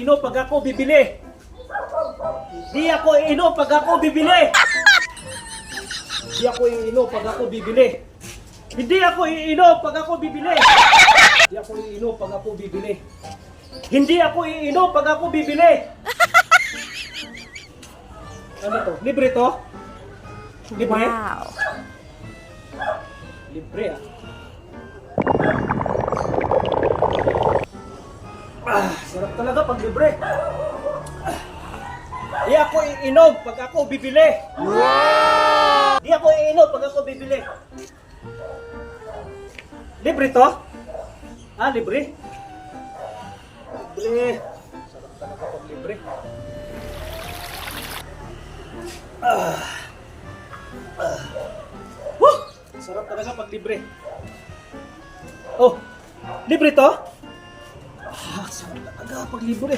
iinom pag ako bibili. Hindi ako iinom pag ako bibili. Hindi ako iinom pag ako bibili. Hindi ako iinom pag ako bibili. Hindi ako iinom pag ako bibili. Hindi ako iinom pag ako bibili. Ano to? Libre to? Libre? Wow. Libre sarap talaga pag libre. Di ako iinom pag ako bibili. Wow! Di ako iinom pag ako bibili. Libre to? Libre? Libre. Sarap talaga pag libre. Sarap talaga pag libre. Oh, libre to? Sarap talaga pag libre.